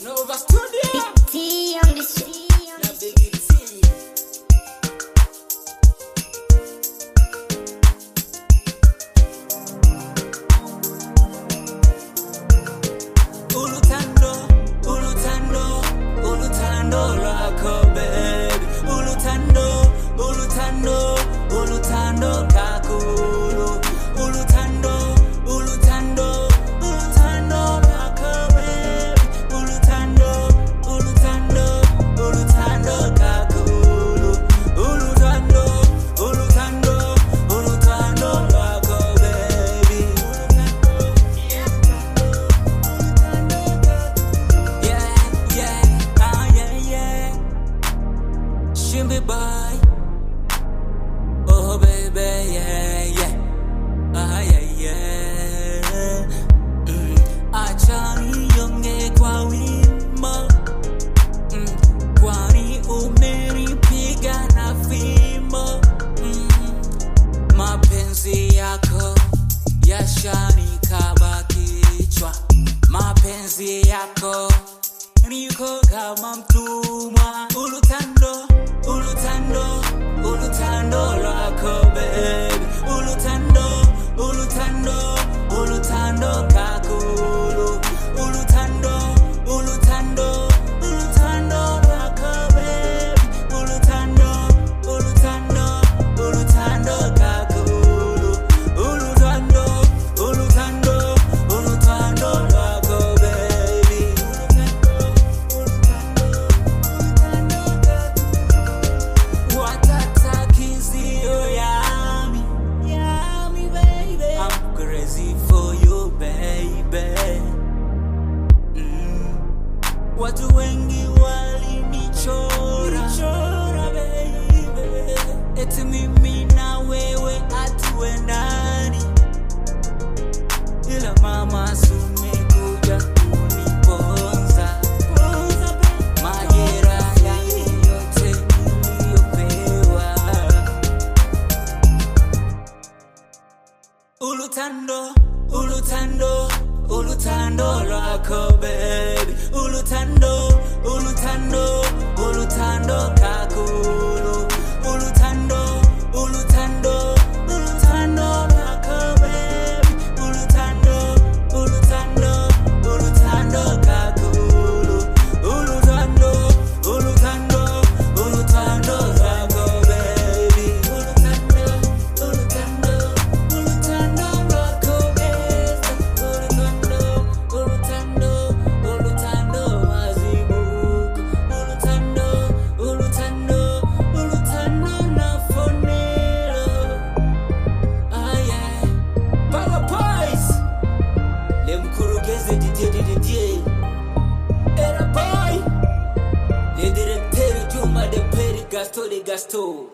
Nova Studio. T on the shit. Na Big T. Ulutando, ulutando, ulutando lwako baby. Ulutando, ulutando, ulutando kakulu. Ulutando, ulutando, ulutando lwako baby. Ulutando, ulutando, ulutando kakulu. Ulutando, ulutando, ulutando lwako baby. Shimmy boy, oh baby, yeah, yeah, yeah, yeah. Achani yonge kwa wimbo, kwani umenipiga na fimbo. Mapenzi yako yashanikaba kichwa, mapenzi yako niko kama mtumwa. Ulutando, ulutando, ulutando lwako baby. Ulutando, ulutando, ulutando kakulu. Ulutando, ulutando, ulutando lwako baby. Ulutando, ulutando, ulutando kakulu. Ulutando, ulutando, ulutando lwako baby. Watatakizio yami, yami baby. I'm crazy for you baby. Watu wengi walinichora, baby. Eti mimi na wewe hatuendani, ila mama sumekuja kuniponza. Majera yangu yote niliyopewa. Ulutando, ulutando, ulutando lwako baby. Ulutando, ulutando, ulutando kakulu. Ulutando, ulutando, ulutando lwako baby. Ulutando, ulutando, ulutando kakulu. Ulutando, ulutando, ulutando lwako baby. Ulutando, ulutando, ulutando lwako baby. Ulutando, ulutando, ulutando mazibuko. Ulutando, ulutando, ulutando na fonero. Ah yeah. Bala Boys. Le mkurugeze DJ. Era boy. Le directeur Juma de Peri Gasto de Gasto.